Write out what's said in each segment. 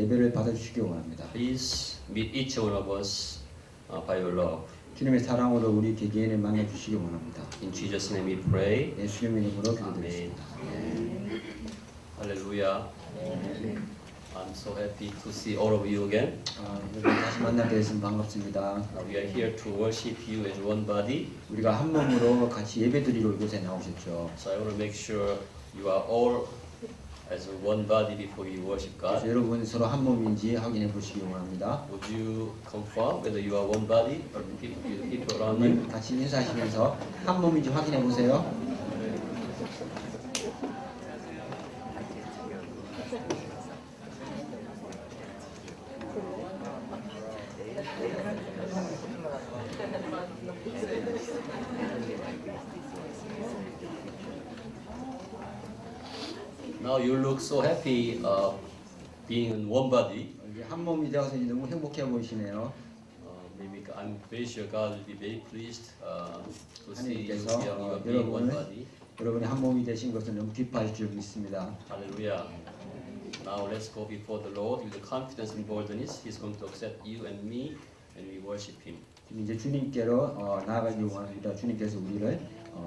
예배를 받아주시기 원합니다. Please meet each one of us by your love. 주님의 사랑으로 우리 개개인을 만나주시기 원합니다. In Jesus' name we pray. 예수님의 이름으로 기도드립니다. Hallelujah. I'm so happy to see all of you again. 여러분 다시 만나게 돼서 반갑습니다. We are here to worship you as one body. 우리가 한 몸으로 같이 예배드리러 이곳에 나오셨죠. So I want to make sure you are all as one body before you worship 그래서 God. 여러분 서로 한 몸인지 확인해 보시기 원합니다. Would you confirm whether you are one body or people around you? 같이 인사하시면서 한 몸인지 확인해 보세요. Now you look so happy being in one body. 이제 한 몸이 되어서 이제 너무 행복해 보이시네요. Maybe I'm very sure God will be very pleased to see you 하나님께서 here. You are being one body. 여러분이 한 몸이 되신 것을 너무 기뻐하실 줄 믿습니다. Hallelujah. Now let's go before the Lord with the confidence and boldness. He's going to accept you and me, and we worship Him. 지금 이제 주님께로 나아가기 원합니다. 주님께서 우리를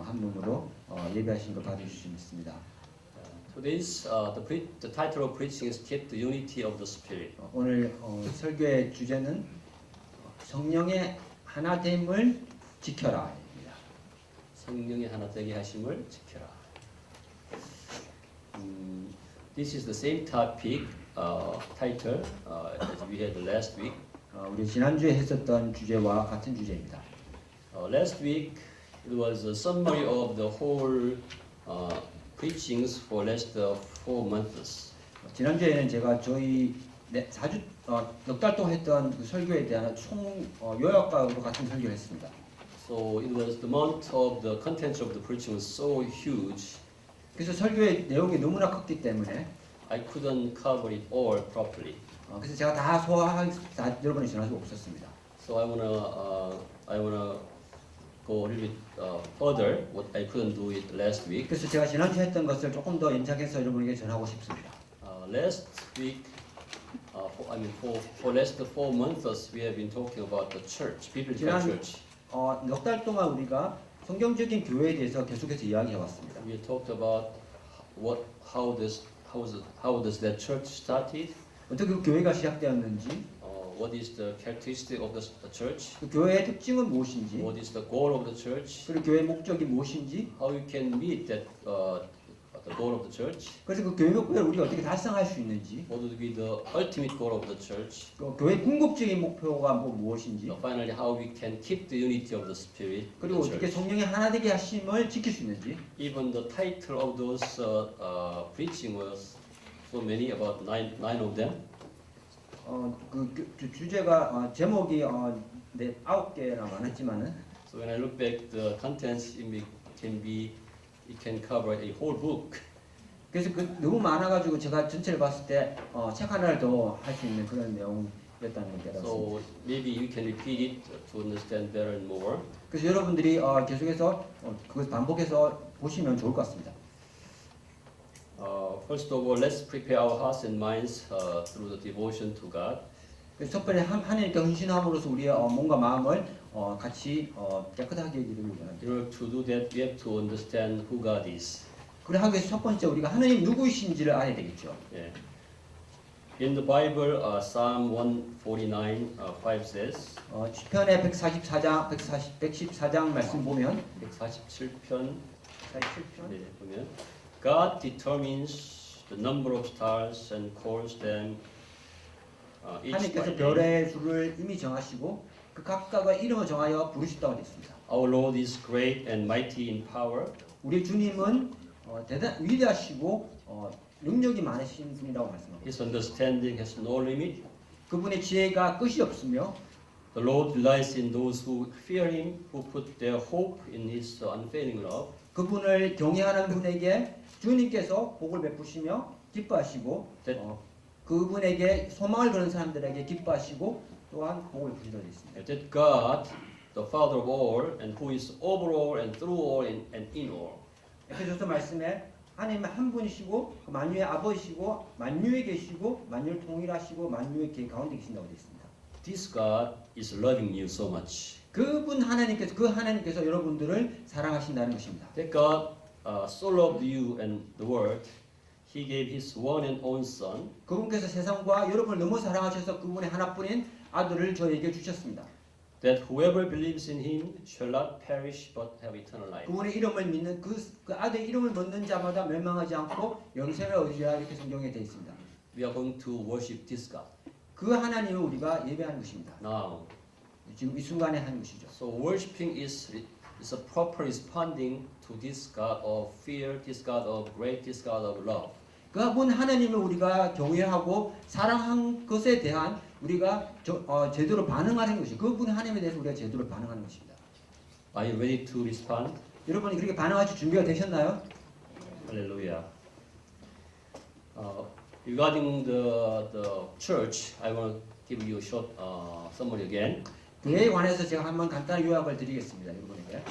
한 몸으로 예배하신 것 받으실 수 있습니다. Today's the title of preaching is "Keep the Unity of the Spirit." 오늘 설교의 주제는 성령의 하나됨을 지켜라입니다. 성령의 하나 되게 하심을 지켜라. This is the same topic title as we had last week. 우리 지난주에 했었던 주제와 같은 주제입니다. Last week it was a summary of the whole preachings for last 4 months. 지난주에는 제가 저희 4주 넉 달 동안 했던 그 설교에 대한 총 요약과로 같은 설교를 했습니다. So it was the amount of the contents of the preaching was so huge. 그래서 설교의 내용이 너무나 컸기 때문에 I couldn't cover it all properly. 그래서 제가 다 다 여러분이 전할 수 없었습니다. So I wanna go a little bit further. What I couldn't do it last week. 그래서 제가 지난주 했던 것을 조금 더 연장해서 여러분에게 전하고 싶습니다. Last week, for last 4 months, we have been talking about the church, biblical church. 넉 달 동안 우리가 성경적인 교회에 대해서 계속해서 이야기해 왔습니다. We talked about how does that church started? 어떻게 그 교회가 시작되었는지, What is the characteristic of the church? 그 교회의 특징은 무엇인지, What is the goal of the church? 그리고 교회의 목적이 무엇인지, How you can meet that the goal of the church? 그래서 그 교회 목표를 우리가 어떻게 달성할 수 있는지, What would be the ultimate goal of the church? 또 교회 궁극적인 목표가 무엇인지, Finally, how we can keep the unity of the spirit. 그리고 어떻게 성령의 하나 되게 하심을 지킬 수 있는지. Even the title of those preaching was so many, about nine of them. 그 주제가 제목이 9개나 많았지만은. So when I look back, the contents it can cover a whole book. 그래서 너무 많아가지고 제가 전체를 봤을 때 책 하나를 더 할 수 있는 그런 내용이었다는 걸 깨달았습니다. So maybe you can repeat it to understand better and more. 그래서 여러분들이 계속해서 그걸 반복해서 보시면 좋을 것 같습니다. First of all, let's prepare our hearts and minds through the devotion to God. 그래서 첫 번째 하나님께 헌신함으로써 우리의 몸과 마음을 같이 깨끗하게 기르기 원합니다. In order to do that, we have to understand who God is. 그래 하기 위해서 첫 번째 우리가 하나님 누구이신지를 알아야 되겠죠. Yeah. In the Bible, Psalm 149, 5 says. 시편의 114장 말씀 보면 147편 47편 네, 보면 God determines the number of stars and calls them each 하나님께서 by name. 별의 수를 이미 정하시고 그 각각의 이름을 정하여 부르셨다고 되어 있습니다. Our Lord is great and mighty in power. 우리 주님은 대단 위대하시고 능력이 많으신 분이라고 말씀합니다. His understanding has no limit. 그분의 지혜가 끝이 없으며 The Lord delights in those who fear Him, who put their hope in His unfailing love. 그분을 경외하는 분에게 주님께서 복을 베푸시며 기뻐하시고 그분에게 소망을 거는 사람들에게 기뻐하시고 또한 복을 베푸시도록 되어 있습니다. That God, the Father of all, and who is over all and through all and in all. 에베소서 말씀에 하나님 한 분이시고 그 만유의 아버지시고 만유에 계시고 만유를 통일하시고 만유의 계 가운데 계신다고 되어 있습니다. This God is loving you so much. 그분 하나님께서 그 하나님께서 여러분들을 사랑하신다는 것입니다. That God so loved you and the world, He gave His one and only Son, 그분께서 세상과 여러분을 너무 사랑하셔서 그분의 하나뿐인 아들을 저에게 주셨습니다. that whoever believes in Him shall not perish but have eternal life. 그분의 이름을 믿는 그 아들 이름을 믿는 자마다 멸망하지 않고 영생을 얻으리라 이렇게 성경에 되어 있습니다. We are going to worship this God 그 하나님을 우리가 예배하는 것입니다. now. 지금 이 순간에 하는 것이죠. So worshiping is a proper responding to this God of fear, this God of grace, this God of love. 그분 하나님을 우리가 경외하고 사랑한 것에 대한 우리가 제대로 반응하는 것이 그분 하나님에 대해서 우리가 제대로 반응하는 것입니다. Are you ready to respond? 여러분이 그렇게 반응하실 준비가 되셨나요? Hallelujah. Regarding the church, I want to give you a short summary again. 교회에 관해서 제가 한번 간단한 요약을 드리겠습니다. 여러분에게.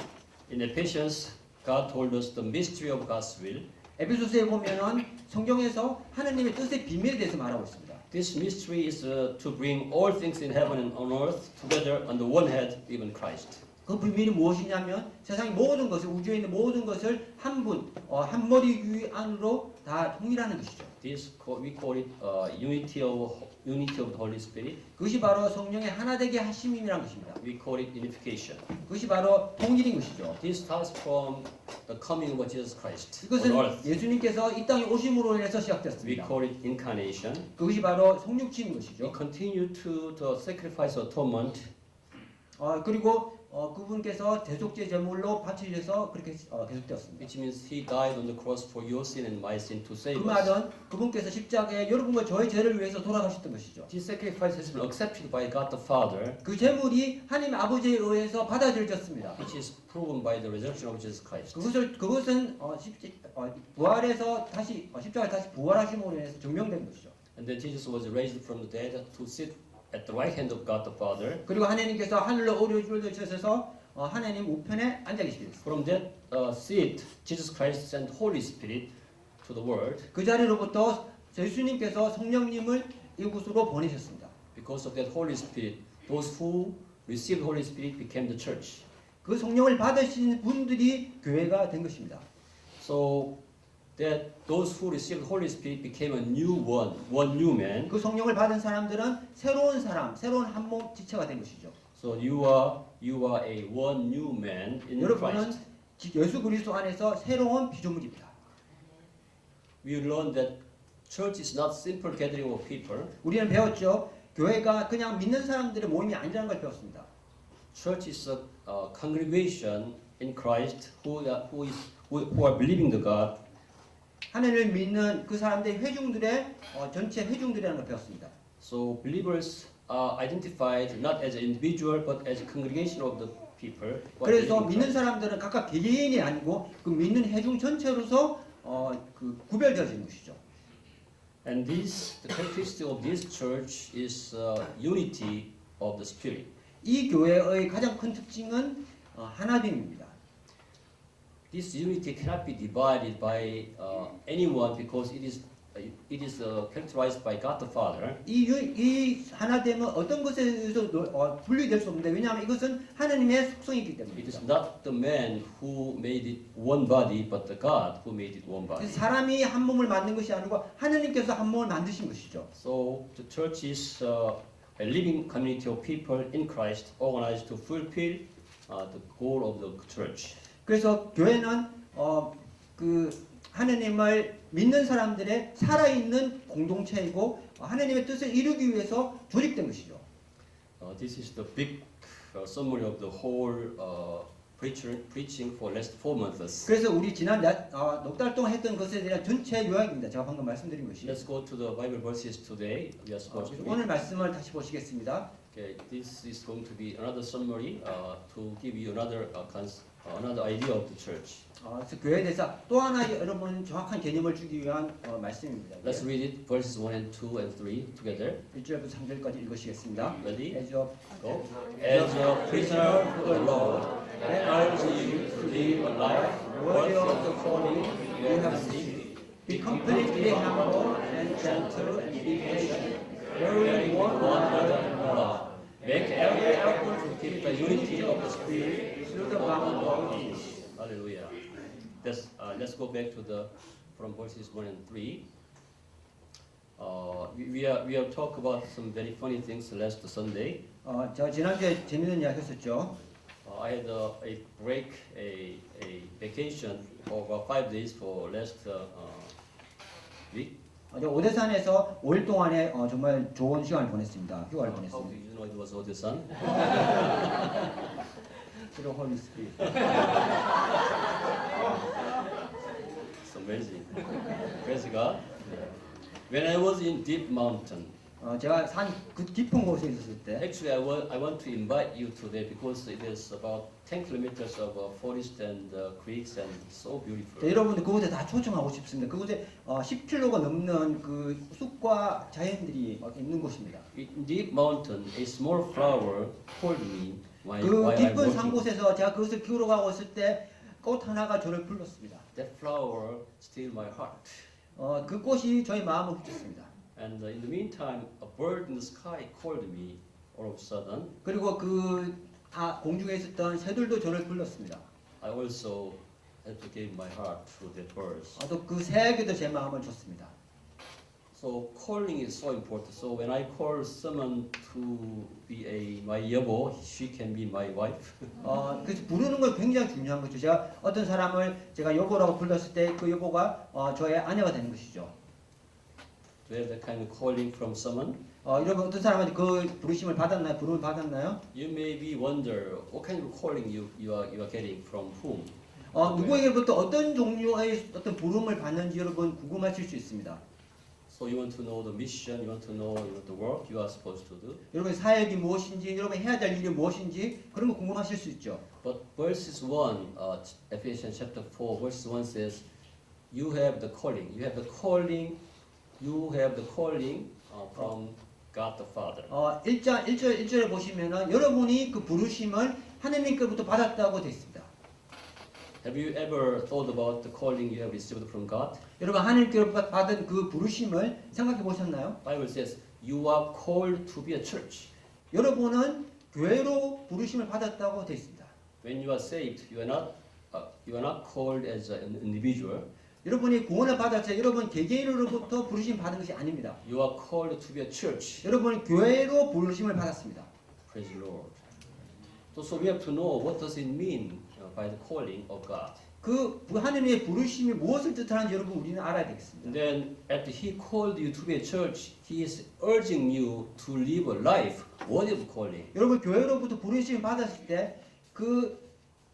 In Ephesians, God told us the mystery of God's will. 에베소서에 보면은 성경에서 하나님의 뜻의 비밀에 대해서 말하고 있습니다. This mystery is to bring all things in heaven and on earth together under one head, even Christ. 그 비밀이 무엇이냐면 세상의 모든 것을 우주에 있는 모든 것을 한 분, 한 머리 위 안으로 다 통일하는 것이죠. This we call it unity of the Holy Spirit. 그것이 바로 성령의 하나 되게 하심이라는 것입니다. We call it unification. 그것이 바로 통일인 것이죠. This starts from the coming of Jesus Christ on 이것은 earth. 예수님께서 이 땅에 오심으로 인해서 We 시작되었습니다. call it incarnation. 그것이 바로 성육체인 We 것이죠. continue to the sacrifice atonement. 그리고 그분께서 대속죄 제물로 바치셔서 그렇게 계속되었습니다. Which means He died on the cross for your sin and my sin to 그 save us. 말은 그분께서 십자가에 여러분과 저의 죄를 위해서 돌아가셨던 것이죠. This sacrifice has been accepted by God the Father, 그 제물이 하나님 아버지에 의해서 받아들여졌습니다. which is proven by the resurrection of Jesus Christ. 그것은 부활해서 다시 십자가에 다시 부활하심으로 인해서 증명된 것이죠. And then Jesus was raised from the dead to sit at the right hand of God the Father. 그리고 하나님께서 하늘로 오르셔서 하나님 우편에 앉아 계시게 됐습니다. From that seat, Jesus Christ sent Holy Spirit to the world. 그 자리로부터 예수님께서 성령님을 이곳으로 보내셨습니다. Because of that Holy Spirit, those who received Holy Spirit became the church. 그 성령을 받으신 분들이 교회가 된 것입니다. So that those who received Holy Spirit became a new one new man. 그 성령을 받은 사람들은 새로운 사람, 새로운 한 몸 지체가 된 것이죠. So you are a one new man in 여러분은 Christ. 예수 그리스도 안에서 새로운 피조물입니다. We learned that church is not simple gathering of people. 우리는 배웠죠. 교회가 그냥 믿는 사람들의 모임이 아니라는 걸 배웠습니다. Church is a congregation in Christ who are believing the God. 하나님을 믿는 그 사람들의 회중들의 전체 회중들이라는 걸 배웠습니다. So believers are identified not as an individual but as a congregation of the people. who are 그래서 believing 믿는 Christ. 사람들은 각각 개개인이 아니고 그 믿는 회중 전체로서 그 구별되어지는 것이죠. And the characteristic of this church is unity of the Spirit. 이 교회의 가장 큰 특징은 하나됨입니다. This unity cannot be divided by anyone because it is characterized by God the Father. 이 하나됨은 어떤 것에 의해서 분리될 수 없는데 왜냐하면 이것은 하나님의 속성이기 It is 때문입니다. not the man who made it one body, but the God who made it one body. 그래서 사람이 한 몸을 만든 것이 아니고 하나님께서 한 몸을 만드신 것이죠. So the church is a living community of people in Christ organized to fulfill the goal of the church. 그래서 교회는 그 하나님을 믿는 사람들의 살아있는 공동체이고 하나님의 뜻을 이루기 위해서 조직된 것이죠. This is the big summary of the whole preaching for last 4 months. 그래서 우리 지난 넉 달 동안 했던 것에 대한 전체 요약입니다. 제가 방금 말씀드린 것이. Let's go to the Bible verses today. We are supposed to 오늘 read. 말씀을 다시 보시겠습니다. Okay, this is going to be another summary to give you another idea of the church. 그래서 교회에 대해서 또 하나 여러분 정확한 개념을 주기 위한 말씀입니다. Let's read it verses 1 and 2 and 3 together. 1절부터 3절까지 읽으시겠습니다. Ready? As a Go. As a prisoner for the Lord, I urge you to live a life worthy of the calling you have received. Be completely humble and gentle and be patient, bearing one another in love. Make every effort to keep the unity of the Spirit through the bond of peace. Hallelujah. Let's go back to from verses 1 and 3. We have talked about some very funny things last Sunday. 저 지난주에 재밌는 이야기 했었죠. I had a break, a vacation for about 5 days for last week. 오대산에서 5일 동안에 정말 좋은 시간을 보냈습니다. 휴가를 How do 보냈습니다. you know it was Odesan? Through Holy Spirit. It's amazing. Praise God. When I was in deep mountain, 제가 그 깊은 곳에 있었을 때 actually I want to invite you today because it is about 10 kilometers of forest and creeks and so beautiful. 여러분들 그곳에 다 초청하고 싶습니다. 그곳에 10km가 넘는 그 숲과 자연들이 막 있는 곳입니다. In deep mountain, a small flower called me while 그 I'm 깊은 walking. 산 곳에서 제가 그것을 기울어 가고 있을 때 꽃 하나가 저를 불렀습니다. That flower still my heart. 그 꽃이 저희 마음을 훔쳤습니다. And in the meantime, a bird in the sky called me all of a sudden. 그리고 그 공중에 있었던 새들도 저를 불렀습니다. I also had to give my heart to that birds. 또 그 새에게도 제 마음을 줬습니다. So calling is so important. So when I call someone to be my 여보, she can be my wife. 그래서 부르는 건 굉장히 중요한 거죠. 제가 어떤 사람을 제가 여보라고 불렀을 때 그 여보가 저의 아내가 되는 것이죠. To have that kind of calling from someone, 여러분 어떤 사람한테 그 부르심을 받았나요? 부름을 받았나요? you maybe wonder what kind of calling you are getting from whom. 누구에게부터 어떤 종류의 어떤 부름을 받는지 여러분 궁금하실 수 있습니다. So you want to know the mission, you want to know the work you are supposed to do. 여러분 사역이 무엇인지, 여러분 해야 될 일이 무엇인지 그런 거 궁금하실 수 있죠. But verses 1, Ephesians chapter 4, verse 1 says, you have the calling. You have the calling. You have the calling from God the Father. 1절에 보시면은 여러분이 그 부르심을 하나님께부터 받았다고 되어 있습니다. Have you ever thought about the calling you have received from God? 여러분 하나님께로부터 받은 그 부르심을 생각해 보셨나요? Bible says you are called to be a church. 여러분은 교회로 부르심을 받았다고 되어 있습니다. When you are saved, you are not called as an individual. 여러분이 구원을 받았을 때 여러분 개개인으로부터 부르심 받은 것이 아닙니다. You are called to be a church. 여러분은 교회로 부르심을 받았습니다. Praise the Lord. So we have to know what does it mean by the calling of God. 그 하나님의 부르심이 무엇을 뜻하는지 여러분 우리는 알아야 되겠습니다. And then after He called you to be a church, He is urging you to live a life worthy of calling. 여러분 교회로부터 부르심을 받았을 때 그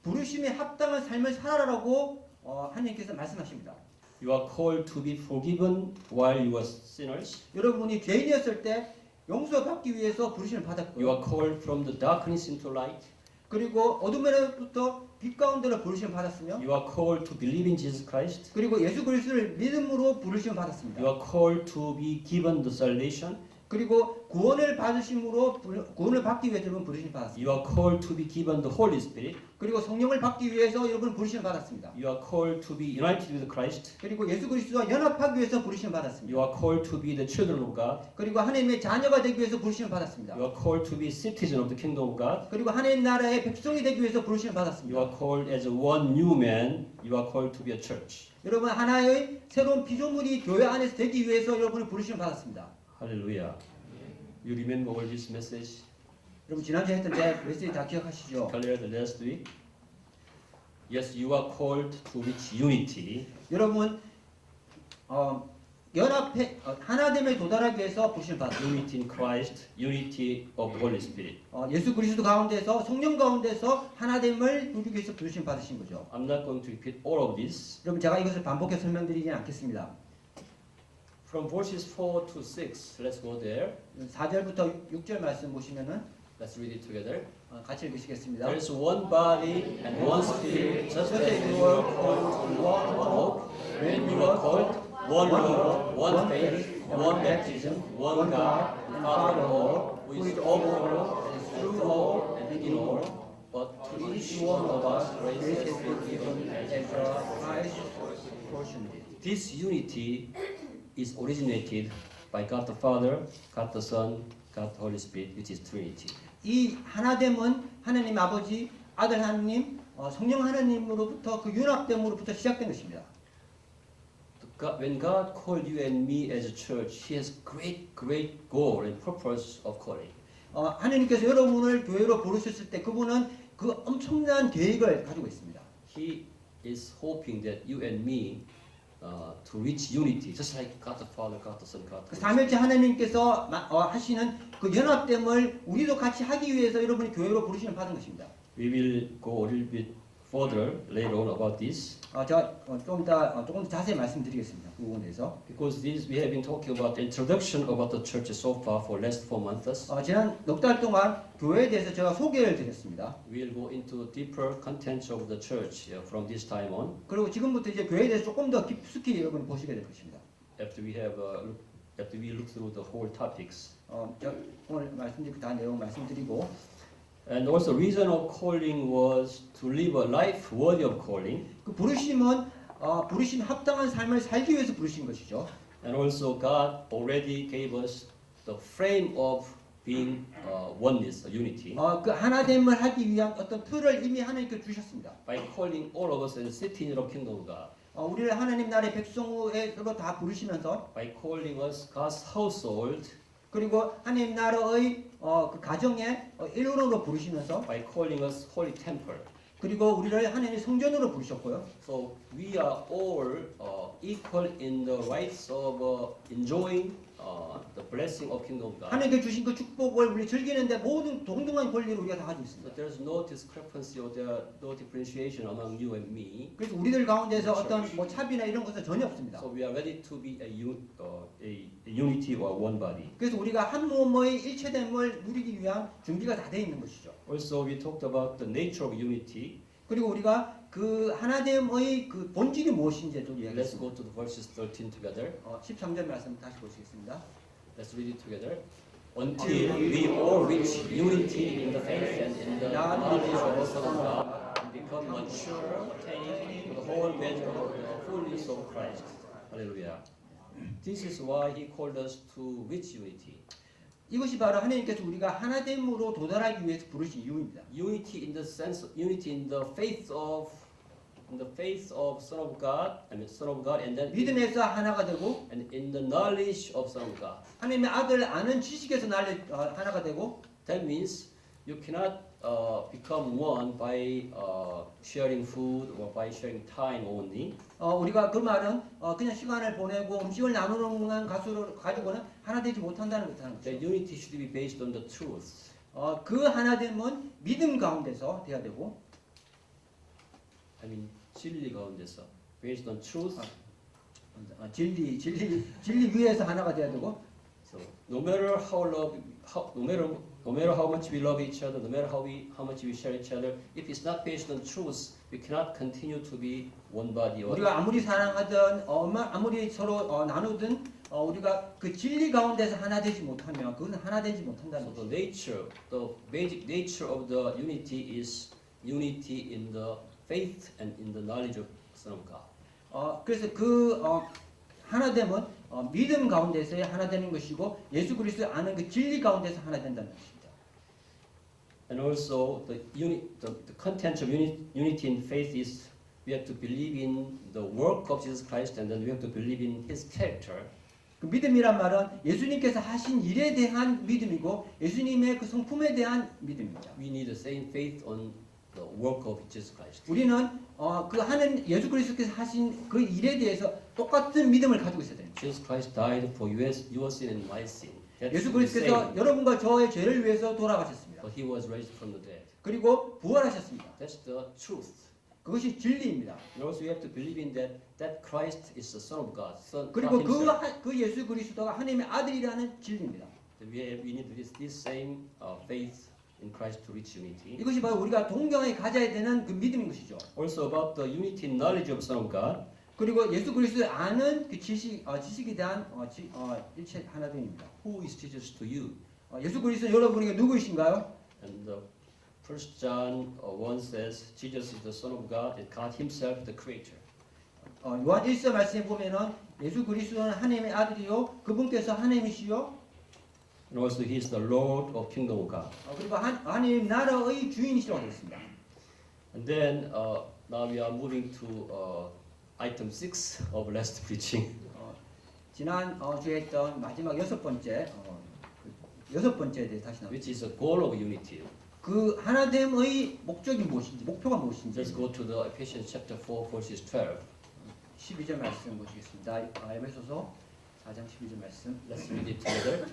부르심에 합당한 삶을 살아라고 하나님께서 말씀하십니다. You are called to be forgiven while you are sinners. 여러분이 죄인이었을 때 용서받기 위해서 부르심을 You 받았고요. are called from the darkness into light. 그리고 어둠에로부터 빛 가운데로 부르심을 받았으며 You are called to believe in Jesus Christ. 그리고 예수 그리스도를 믿음으로 부르심을 받았습니다. You are called to be given the salvation. 그리고 구원을 받으심으로 구원을 받기 위해서 여러분 부르심을 받았습니다. You are called to be given the Holy Spirit. 그리고 성령을 받기 위해서 여러분 부르심을 받았습니다. You are called to be united with Christ. 그리고 예수 그리스도와 연합하기 위해서 부르심을 받았습니다. You are called to be the children of God. 그리고 하나님의 자녀가 되기 위해서 부르심을 받았습니다. You are called to be citizen of the kingdom of God. 그리고 하나님 나라의 백성이 되기 위해서 부르심을 You 받았습니다. are called as one new man. You are called to be a church. 여러분 하나의 새로운 피조물이 교회 안에서 되기 위해서 여러분을 부르심을 받았습니다. Hallelujah. You remember all this message? 여러분 지난주에 했던 제 메시지 다 기억하시죠? Earlier the last week. Yes, you are called to reach unity. 여러분 연합해 하나됨에 도달하기 위해서 부르심을 받았습니다. Unity in Christ, unity of the Holy Spirit. 예수 그리스도 가운데서 성령 가운데서 하나됨을 누리기 위해서 부르심 받으신 거죠. I'm not going to repeat all of this. 여러분 제가 이것을 반복해서 설명드리지 않겠습니다. From verses 4 to 6, let's go there. 4절부터 6절 말씀 보시면은 Let's read it together. 같이 읽으시겠습니다. There is one body and one spirit, just as you were called to one hope. When you were called, one Lord, one faith, one baptism, one God, and Father of all, who is over all, and through all, and in all. But to each one of us grace has been given as a Christ portioned it. This unity is originated by God the Father, God the Son, God the Holy Spirit, which is Trinity. 이 하나됨은 하나님 아버지, 아들 하나님, 성령 하나님으로부터 그 융합됨으로부터 시작된 것입니다. When God called you and me as a church, He has great goal and purpose of calling. 하나님께서 여러분을 교회로 부르셨을 때 그분은 그 엄청난 계획을 가지고 있습니다. He is hoping that you and me to reach unity, just like God the Father, God the Son, God 그 the Holy Spirit. 삼일째 하나님께서 하시는 그 연합됨을 우리도 같이 하기 위해서 여러분이 교회로 부르심을 받은 것입니다. We will go a little bit further later on about this. 제가 조금 더 자세히 말씀드리겠습니다. 그 부분에 대해서. Because this, we have been talking about the introduction about the church so far for last 4 months. 지난 넉 달 동안 교회에 대해서 제가 소개를 드렸습니다. We'll go into deeper contents of the church from this time on. 그리고 지금부터 이제 교회에 대해서 조금 더 깊숙이 여러분이 보시게 될 것입니다. After we look through the whole topics. 제가 오늘 말씀드린 다 내용 말씀드리고 And also, reason of calling was to live a life worthy of calling. 그 부르심은 부르심 합당한 삶을 살기 위해서 부르신 것이죠. And also, God already gave us the frame of being oneness, unity. 그 하나됨을 하기 위한 어떤 틀을 이미 하나님께 주셨습니다. By calling all of us as citizens of kingdom of God. 우리를 하나님 나라의 백성으로 다 부르시면서 By calling us God's household. 그리고 하나님 나라의 그 가정의 일원으로 부르시면서 By calling us holy temple. 그리고 우리를 하나님의 성전으로 부르셨고요. So we are all equal in the rights of enjoying the blessing of kingdom of God. 하나님께 주신 그 축복을 우리 즐기는데 모든 동등한 권리를 우리가 다 가지고 있습니다. So there is no discrepancy or there no differentiation among you and me. 그래서 우리들 가운데서 어떤 차비나 이런 것은 전혀 없습니다. So we are ready to be a unity or one body. 그래서 우리가 한 몸의 일체됨을 누리기 위한 준비가 다 되어 있는 것이죠. Also, we talked about the nature of unity. 그리고 우리가 그 하나됨의 그 본질이 무엇인지 좀 Let's 이야기했습니다. go to the verses 13 together. 13절 말씀 다시 보시겠습니다. Let's read it together. Until we all reach unity in the faith and in the knowledge of the Son of God, and become mature, attaining the whole measure of the fullness of Christ. Hallelujah. This is why He called us to reach unity. 이것이 바로 하나님께서 우리가 하나됨으로 도달하기 위해서 부르신 이유입니다. Unity in the sense, unity in the faith of Son of God, Son of God, and then 믿음에서 하나가 되고 and in the knowledge of Son of God. 하나님의 아들 아는 지식에서 하나가 되고 That means you cannot become one by sharing food or by sharing time only. 우리가 그 말은 그냥 시간을 보내고 음식을 나누는 가수를 가지고는 하나 되지 못한다는 것이라는 The 거죠. unity should be based on the truth. 그 하나됨은 믿음 가운데서 돼야 되고 I mean 진리 가운데서 based on truth. 진리 위에서 하나가 돼야 되고 So no matter how much we love each other, no matter how much we share each other, if it's not based on truth, we cannot continue to be one body. 우리가 아무리 사랑하든 아무리 서로 나누든 우리가 그 진리 가운데서 하나 되지 못하면 그건 하나 되지 못한다는 So 거죠. the basic nature of the unity is unity in the faith and in the knowledge of Son of God. 그래서 그 하나됨은 믿음 가운데서의 하나 되는 것이고 예수 그리스도를 아는 그 진리 가운데서 하나 된다는 것입니다. And also the content of unity in faith is we have to believe in the work of Jesus Christ and then we have to believe in His character. 그 믿음이란 말은 예수님께서 하신 일에 대한 믿음이고 예수님의 그 성품에 대한 믿음입니다. We need the same faith on the work of Jesus Christ. 우리는 그 하는 예수 그리스도께서 하신 그 일에 대해서 똑같은 믿음을 가지고 있어야 됩니다. Jesus Christ died for your sin and my sin. That's 예수 the 그리스도께서 same. 여러분과 저의 죄를 위해서 돌아가셨습니다. But He was raised from the dead. 그리고 부활하셨습니다. That's the truth. 그것이 진리입니다. And also we have to believe in that Christ is the Son of God. 그리고 God himself. 그 예수 그리스도가 하나님의 아들이라는 진리입니다. We need this same faith in Christ to reach unity. 이것이 바로 우리가 동경에 가져야 되는 그 믿음인 것이죠. Also about the unity in knowledge of Son of God. 그리고 예수 그리스도를 아는 그 지식에 대한 일체 하나됨입니다. Who is Jesus to you? 예수 그리스도 여러분에게 누구이신가요? And 1 John 1 says Jesus is the Son of God and God Himself the Creator. 요한 1서 말씀에 보면은 예수 그리스도는 하나님의 아들이요 그분께서 하나님이시요 and also He is the Lord of Kingdom of God. 그리고 하나님 나라의 주인이시라고 되어 있습니다. And then now we are moving to item 6 of last preaching. 지난 주에 했던 마지막 여섯 번째에 대해 다시 나옵니다. Which is the goal of unity. 그 하나됨의 목적이 무엇인지, 목표가 무엇인지. Let's go to the Ephesians chapter 4 verses 12. 12절 말씀 보시겠습니다. 에베소서 4장 12절 말씀. Let's read it together.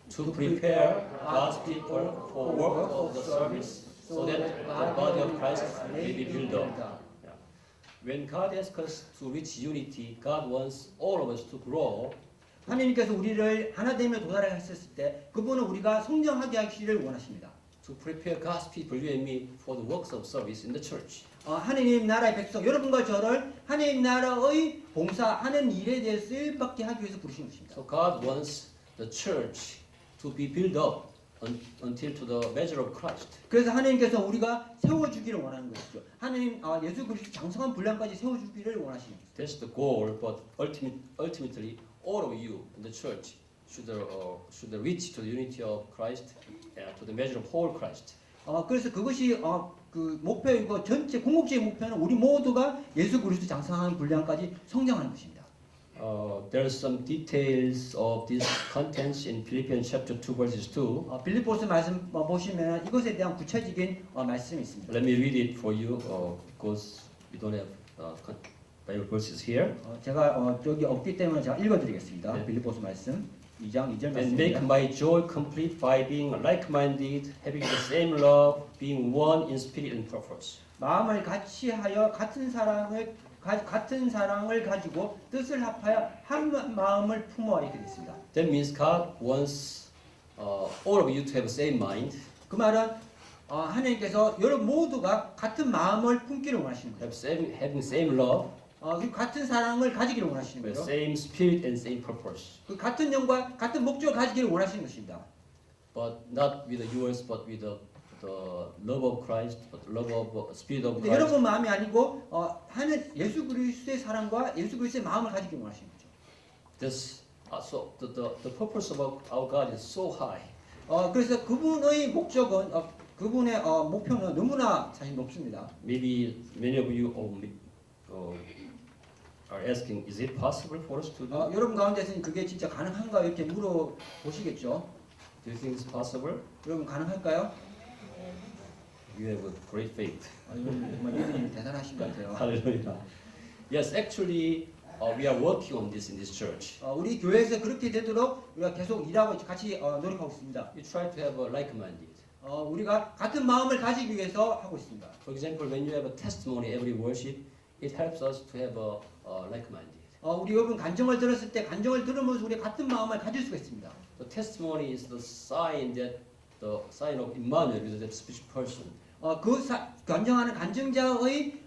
To prepare God's people for work of the service, so that the body of Christ may be built up. Yeah. When God asks us to reach unity, God wants all of us to grow. 하나님께서 우리를 하나됨에 도달하게 하셨을 때 그분은 우리가 성장하게 하시기를 원하십니다. To prepare God's people, you and me, for the works of service in the church. 하나님 나라의 백성 여러분과 저를 하나님 나라의 봉사하는 일에 대해 쓰임받게 하기 위해서 부르신 것입니다. So God wants the church to be built up until to the measure of Christ. 그래서 하나님께서 우리가 세워주기를 원하는 것이죠. 하나님 예수 그리스도 장성한 분량까지 세워주기를 원하시는 것이죠. That's the goal, but ultimately, all of you in the church should reach to the unity of Christ, to the measure of whole Christ. 그래서 그것이 그 목표이고 전체 궁극적인 목표는 우리 모두가 예수 그리스도 장성한 분량까지 성장하는 것입니다. There's some details of these contents in Philippians chapter 2 verses 2. 빌립보서 말씀 보시면 이것에 대한 구체적인 말씀이 있습니다. Let me read it for you because we don't have Bible verses here. 제가 저기 없기 때문에 제가 읽어드리겠습니다. 네. 빌립보서 말씀 2장 2절 And make 말씀입니다. my joy complete by being like-minded, having the same love, being one in spirit and purpose. 마음을 같이하여 같은 사랑을 가지고 뜻을 합하여 한 마음을 품어 이렇게 됐습니다. That means God wants all of you to have the same mind, 그 말은 하나님께서 여러분 모두가 같은 마음을 품기를 원하시는 거예요. having same love, 그리고 같은 사랑을 가지기를 원하시는 with 거예요. same spirit and same purpose. 그 같은 영과 같은 목적을 가지기를 원하시는 것입니다. But not with yours, but with the love of Christ, but the love of spirit of 근데 Christ. 여러분 마음이 아니고 하는 예수 그리스도의 사랑과 예수 그리스도의 마음을 가지기를 원하시는 거죠. This so the purpose of our God is so high. 그래서 그분의 목적은 그분의 목표는 너무나 사실 높습니다. Maybe many of you are asking, is it possible for us to do? 여러분 가운데서는 그게 진짜 가능한가 이렇게 물어 보시겠죠. Do you think it's possible? 여러분 가능할까요? You have a great faith. 여러분 정말 믿음이 대단하신 것 같아요. Hallelujah. Yes, actually, we are working on this in this church. 우리 교회에서 그렇게 되도록 우리가 계속 일하고 같이 노력하고 있습니다. We try to have a like-minded. 우리가 같은 마음을 가지기 위해서 하고 있습니다. For example, when you have a testimony every worship, it helps us to have a like-minded. 우리 여러분 간증을 들었을 때 간증을 들으면서 우리 같은 마음을 가질 수가 있습니다. The testimony is the sign of Emmanuel, with that special person. 간증하는 간증자의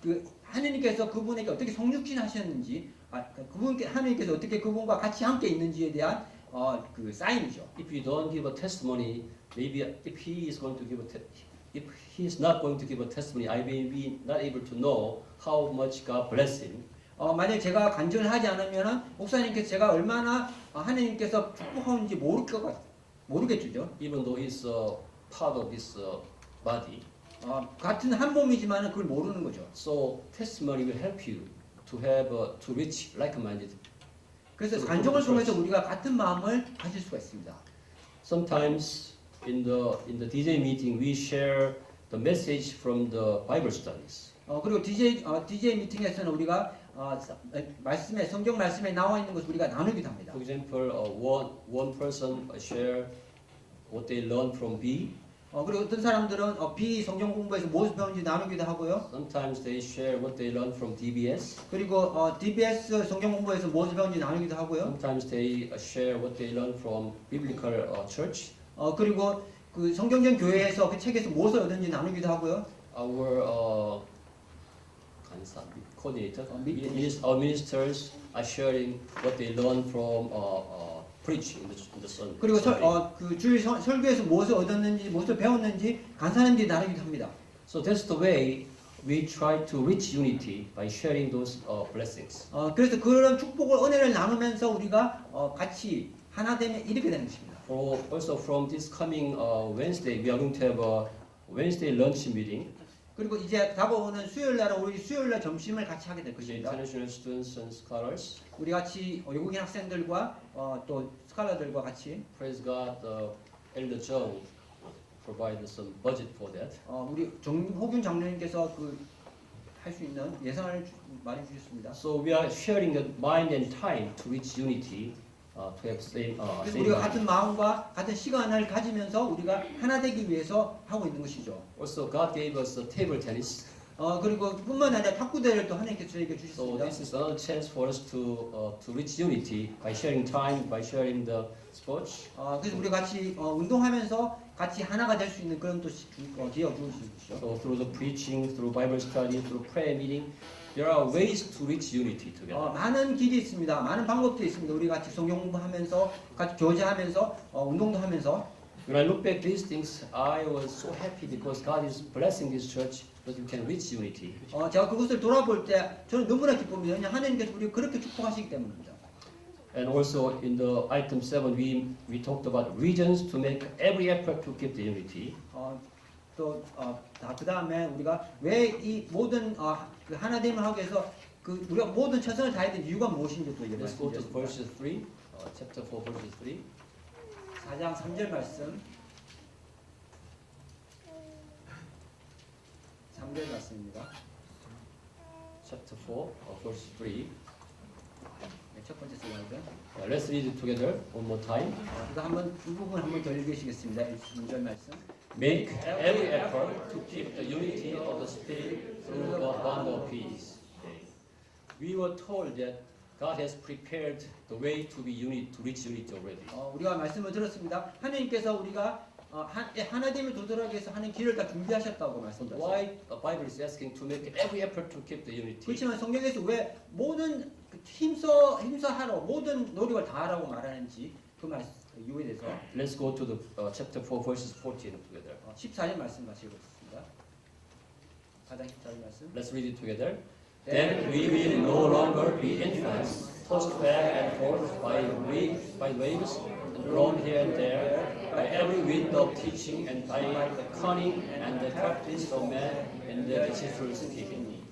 그 하느님께서 그분에게 어떻게 성육신하셨는지, 그분께 하느님께서 어떻게 그분과 같이 함께 있는지에 대한 그 사인이죠. If you don't give a testimony, maybe if he is not going to give a testimony, I may be not able to know how much God bless him. 만약 제가 간증을 하지 않으면은 목사님께서 제가 얼마나 하느님께서 축복하는지 모르겠죠. Even though he's part of this body. 같은 한 몸이지만은 그걸 모르는 거죠. So testimony will help you to reach like-minded. 그래서 간증을 통해서 우리가 같은 마음을 가질 수가 있습니다. Sometimes in the DJ meeting we share the message from the Bible studies. 그리고 DJ 미팅에서는 우리가 성경 말씀에 나와 있는 것을 우리가 나누기도 합니다. For example, one person share what they learned from B. 그리고 어떤 사람들은 B 성경 공부에서 무엇을 배운지 나누기도 하고요. Sometimes they share what they learned from DBS. 그리고 DBS 성경 공부에서 무엇을 배운지 나누기도 하고요. Sometimes they share what they learned from biblical church. 그리고 그 성경전 교회에서 그 책에서 무엇을 얻었는지 나누기도 하고요. Our 간사 coordinator, our ministers are sharing what they learned from preaching in the Sunday. 그리고 그 주일 설교에서 무엇을 얻었는지 무엇을 배웠는지 간사님들이 나누기도 합니다. So that's the way we try to reach unity by sharing those blessings. 그래서 그런 축복을 은혜를 나누면서 우리가 같이 하나 되면 이렇게 되는 것입니다. Also from this coming Wednesday, we are going to have a Wednesday lunch meeting. 그리고 이제 다가오는 수요일 날은 우리 수요일 날 점심을 같이 하게 될 The 것입니다. international students and scholars. 우리 같이 외국인 학생들과 또 스칼라들과 같이 Praise God, Elder Jung provided some budget for that. 우리 정호균 장로님께서 그 할 수 있는 예산을 마련해 주셨습니다. So we are sharing the mind and time to reach unity, to have same 그래서 same 우리가 mind. 같은 마음과 같은 시간을 가지면서 우리가 하나 되기 위해서 하고 있는 것이죠. Also, God gave us a table tennis. 그리고 뿐만 아니라 탁구대를 또 하나님께서 저에게 So 주셨습니다. this is another chance for us to reach unity by sharing time, by sharing the sports. 그래서 우리 같이 운동하면서 같이 하나가 될 수 있는 그런 또 기회가 주어진 것이죠. So through the preaching, through Bible study, through prayer meeting, there are ways to reach unity together. 많은 길이 있습니다. 많은 방법도 있습니다. 우리 같이 성경 공부하면서 같이 교제하면서 운동도 하면서 When I look back these things, I was so happy because God is blessing this church that you can reach unity. 제가 그것을 돌아볼 때 저는 너무나 기쁩니다. 왜냐하면 하나님께서 우리를 그렇게 축복하시기 때문입니다. And also in the item 7, we talked about reasons to make every effort to keep the unity. 그 다음에 우리가 왜 이 모든 그 하나됨을 하기 위해서 그 우리가 모든 최선을 다해야 될 이유가 무엇인지 또 Let's go to 말씀드렸습니다. verses 3, chapter 4, verses 3. 4장 3절 말씀 3절 말씀입니다. Chapter 4, verse 3. 네, 첫 번째 슬라이드. Let's read it together one more time. 이거 한번 이 부분 한번 더 읽으시겠습니다. 3절 말씀. Make every effort to keep the unity of the Spirit through the bond of peace. We were told that God has prepared the way to reach unity already. 우리가 말씀을 들었습니다. 하나님께서 우리가 하나됨을 도달하기 위해서 하는 길을 다 준비하셨다고 말씀드렸습니다. Why the Bible is asking to make every effort to keep the unity? 그렇지만 성경에서 왜 모든 힘써하러 모든 노력을 다하라고 말하는지 그 이유에 대해서 Let's go to the chapter 4 verses 14 together. 14절 말씀 같이 읽겠습니다. 4장 14절 말씀. Let's read it together. Then we will no longer be infants, tossed back and forth by waves and blown here and there, by every wind of teaching and by the cunning and the craftiness of men and the deceitful scheming.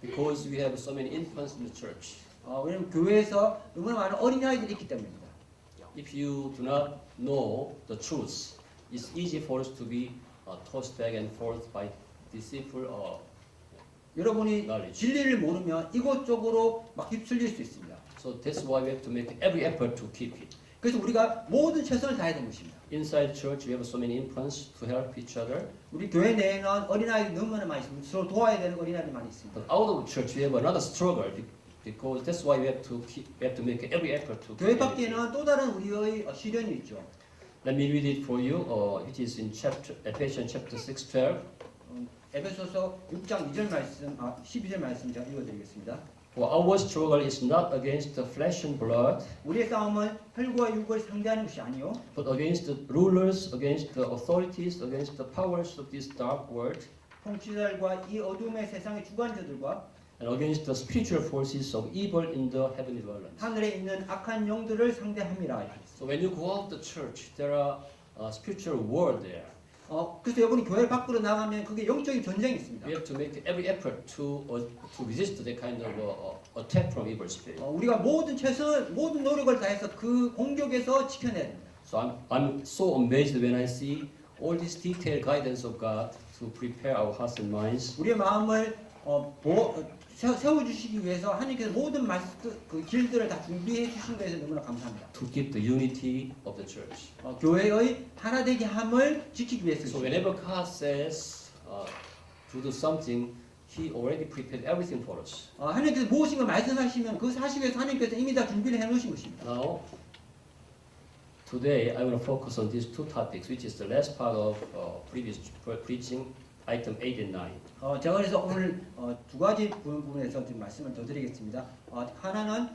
Because we have so many infants in the church. 왜냐하면 교회에서 너무나 많은 어린아이들이 있기 때문입니다. If you do not know the truth, it's easy for us to be tossed back and forth by deceitful 여러분이 knowledge. 진리를 모르면 이곳저곳으로 막 휩쓸릴 수 있습니다. So that's why we have to make every effort to keep it. 그래서 우리가 모든 최선을 다해야 되는 것입니다. Inside church, we have so many infants to help each other. 우리 교회 내에는 어린아이들이 너무나 많이 있습니다. 서로 도와야 되는 어린아이들이 많이 있습니다. But out of church, we have another struggle because that's why we have to make every effort to. 교회 keep it. 밖에는 또 다른 우리의 시련이 있죠. Let me read it for you. It is in Ephesians chapter 6:12. 에베소서 6장 2절 말씀, 12절 말씀 제가 읽어드리겠습니다. For our struggle is not against the flesh and blood, 우리의 싸움은 혈과 육을 상대하는 것이 아니요 but against the rulers, against the authorities, against the powers of this dark world, 통치자들과 이 어둠의 세상의 주관자들과 and against the spiritual forces of evil in the heavenly realms. 하늘에 있는 악한 영들을 상대함이라. So when you go out the church, there are spiritual war there. 그래서 여러분이 교회 밖으로 나가면 그게 영적인 전쟁이 있습니다. We have to make every effort to resist that kind of attack from evil spirit. 우리가 모든 노력을 다해서 그 공격에서 지켜내야 됩니다. So I'm so amazed when I see all this detailed guidance of God to prepare our hearts and minds. 우리의 마음을 세워주시기 위해서 하나님께서 모든 그 길들을 다 준비해 주신 것에 너무나 감사합니다. To keep the unity of the church. 교회의 하나되게 함을 지키기 위해서. So whenever God says to do something, He already prepared everything for us. 하나님께서 무엇인가 말씀하시면 그 사실에 하나님께서 이미 다 준비를 해놓으신 것입니다. Now, today I will focus on these two topics, which is the last part of previous preaching, item 8 and 9. 제가 그래서 오늘 두 가지 부분에서 좀 말씀을 더 드리겠습니다. 하나는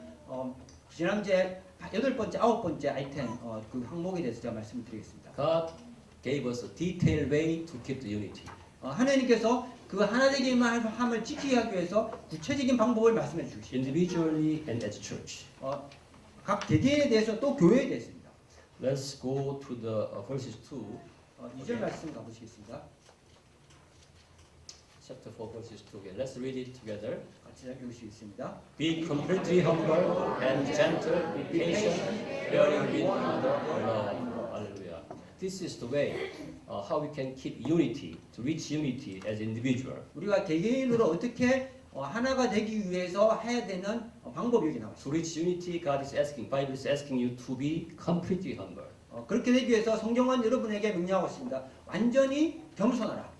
지난주에 8번째, 9번째 아이템 그 항목에 대해서 제가 말씀을 드리겠습니다. God gave us a detailed way to keep the unity. 하나님께서 그 하나 되기만함을 지키기 하기 위해서 구체적인 방법을 말씀해 주십니다. individually and as a church. 각 개개인에 대해서 또 교회에 대해서입니다. Let's go to the verses 2, 2절 말씀 가보시겠습니다. chapter 4, verses 2 again. Let's read it together. 같이 읽으시겠습니다. Be completely humble and gentle, be patient, bearing with one another in love. Hallelujah. This is the way how we can keep unity, to reach unity as individual. 우리가 개개인으로 어떻게 하나가 되기 위해서 해야 되는 방법이 여기 나와 있습니다. To reach unity, God is asking, Bible is asking you to be completely humble. 그렇게 되기 위해서 성경은 여러분에게 명령하고 있습니다. 완전히 겸손하라.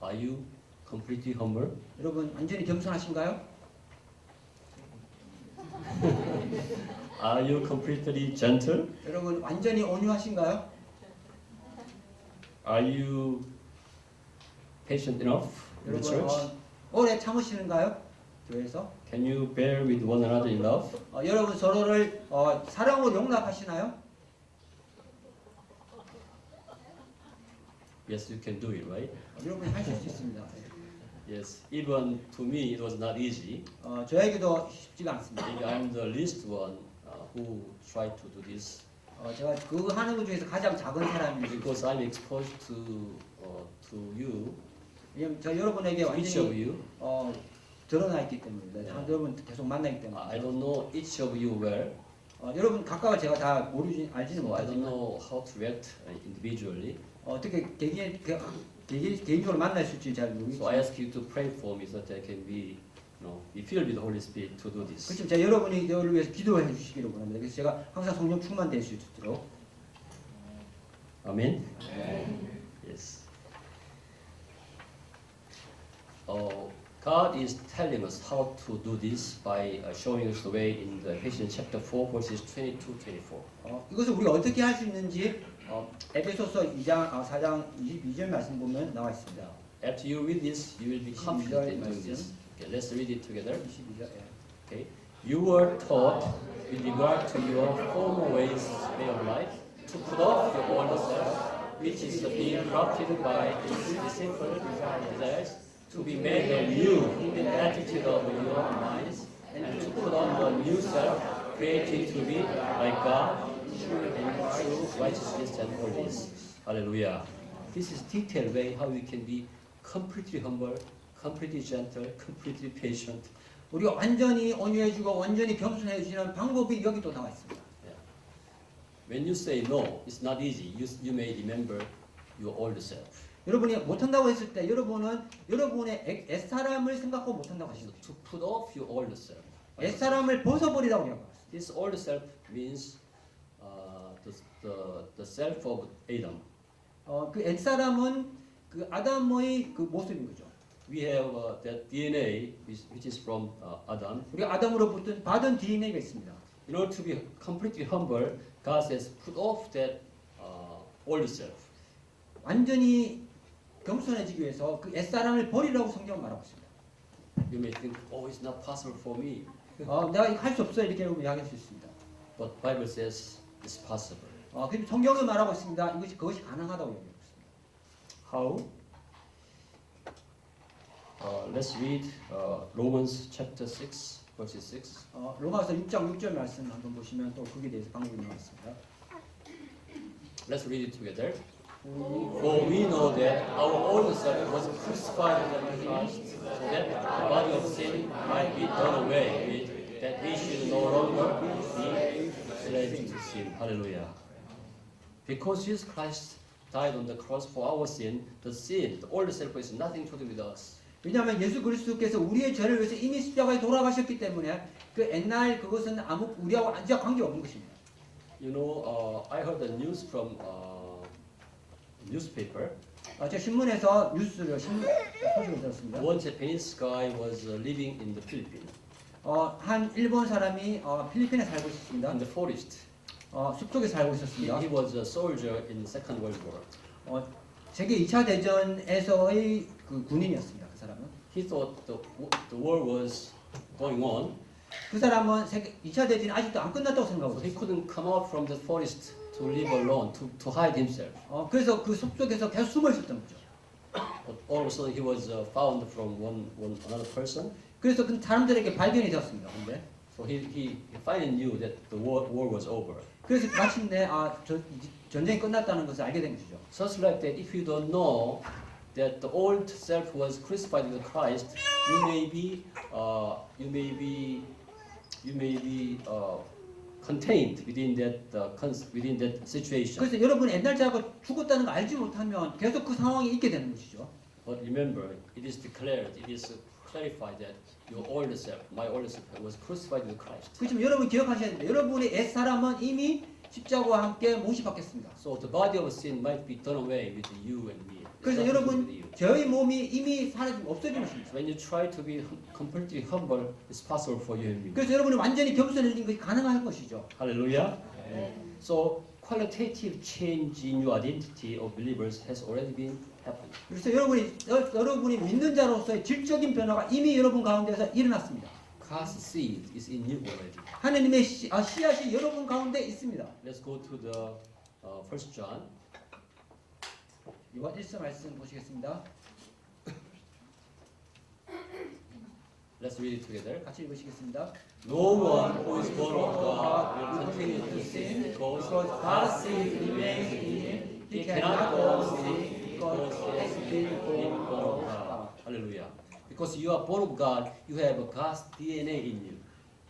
Are you completely humble? 여러분 완전히 겸손하신가요? Are you completely gentle? 여러분 완전히 온유하신가요? Are you patient enough in the 여러분 church? 오래 참으시는가요? 교회에서? Can you bear with one another in love? 여러분 서로를 사랑으로 용납하시나요? Yes, you can do it, right? 여러분 하실 수 있습니다. Yes, even to me it was not easy. 저에게도 쉽지가 않습니다. Maybe I'm the least one who tried to do this 제가 그 하는 것 중에서 가장 작은 사람입니다. because I'm exposed to you, 왜냐면 저 여러분에게 each of 완전히 you. 드러나 있기 때문에 여러분 계속 만나기 때문에 I don't know each of you well, 여러분 각각을 제가 다 알지는 so I don't 못하지만 know how to react individually. 어떻게 개인적으로 만날 수 있을지 잘 So I 모르겠어요. ask you to pray for me so that I can be filled with the Holy Spirit to do this. 그렇지만 제가 여러분이 저를 위해서 기도해 주시기를 원합니다. 그래서 제가 항상 성령 충만될 수 있도록. Amen. Yes. God is telling us how to do this by showing us the way in the Ephesians chapter 4 verses 22-24. 이것을 우리가 어떻게 할 수 있는지 에베소서 2장 4장 22절 말씀 보면 나와 있습니다. After you read this, you will be confident in doing this. Okay, let's read it together. 22절. Okay. You were taught with regard to your former way of life to put off your old self, which is being corrupted by its deceitful desires, to be made anew in the attitude of your minds, and to put on the new self, created to be like God, in true righteousness and holiness. Hallelujah. This is detailed way how we can be completely humble, completely gentle, completely patient. 우리가 완전히 온유해주고 완전히 겸손해주시는 방법이 여기 또 나와 있습니다. When you say no, it's not easy. You may remember your old self. 여러분이 못한다고 했을 때 여러분은 여러분의 옛사람을 생각하고 못한다고 So 하시죠. to put off your old self. 옛사람을 벗어버리라고 이야기합니다. This old self means the self of Adam. 그 옛사람은 그 아담의 그 모습인 거죠. We have that DNA which is from Adam. 우리가 아담으로부터 받은 DNA가 있습니다. In order to be completely humble, God says, put off that old self. 완전히 겸손해지기 위해서 그 옛사람을 버리라고 성경은 말하고 있습니다. You may think, oh, it's not possible for me. 내가 이거 할 수 없어 이렇게 여러분 이야기할 수 있습니다. But Bible says it's possible. 근데 성경은 말하고 있습니다. 그것이 가능하다고 얘기하고 있습니다. How? Let's read Romans chapter 6, verses 6. 로마서 6장 6절 말씀 한번 보시면 또 거기에 대해서 방법이 나와 있습니다. Let's read it together. For we know that our old self was crucified with Christ, so that the body of sin might be done away with, that we should no longer be slaves to sin. Hallelujah. Because Jesus Christ died on the cross for our sin, the old self is nothing to do with us. 왜냐하면 예수 그리스도께서 우리의 죄를 위해서 이미 십자가에 돌아가셨기 때문에 그 옛날 그것은 우리하고 아주 관계 없는 것입니다. You know, I heard the news from newspaper. 제가 신문에서 소식을 들었습니다. One Japanese guy was living in the Philippines, 한 일본 사람이 필리핀에 살고 있었습니다. in the forest. 숲속에 살고 있었습니다. He was a soldier in the Second World War. 세계 2차 대전에서의 그 군인이었습니다. 그 사람은. He thought the war was going on, 그 사람은 세계 2차 대전이 아직도 안 끝났다고 생각하고 so he 있었어요. couldn't come out from the forest to live alone, to hide himself. 그래서 그 숲속에서 계속 숨어 있었던 거죠. But all of a sudden he was found from another person. 그래서 그 사람들에게 발견이 되었습니다. 근데 So he finally knew that the war was over. 그래서 마침내 전쟁이 끝났다는 것을 알게 된 것이죠. Such like that, if you don't know that the old self was crucified with Christ, you may be contained within that situation. 그래서 여러분 옛날 자가 죽었다는 걸 알지 못하면 계속 그 상황에 있게 되는 것이죠. But remember, it is declared, it is clarified that your old self, my old self, was crucified with Christ. 그렇지만 여러분 기억하셔야 됩니다. 여러분의 옛 사람은 이미 십자가와 함께 못이 박혔습니다. So the body of sin might be done away with you and me. 그래서 It's nothing to do with 여러분 you. 저희 몸이 이미 사라지면 없어지는 것입니다. When you try to be completely humble, it's possible for you and me. 그래서 여러분이 완전히 겸손해지는 것이 가능한 것이죠. Hallelujah. So qualitative change in your identity of believers has already been happened. 그래서 여러분이 믿는 자로서의 질적인 변화가 이미 여러분 가운데서 일어났습니다. God's seed is in you already. 하나님의 씨앗이 여러분 가운데 있습니다. Let's go to the First John. 요한 1서 말씀 보시겠습니다. Let's read it together. 같이 읽으시겠습니다. No one who is born of God will continue to sin because God's seed remains in him. He cannot go on sin because he has been born of God. Hallelujah. Because you are born of God, you have God's DNA in you.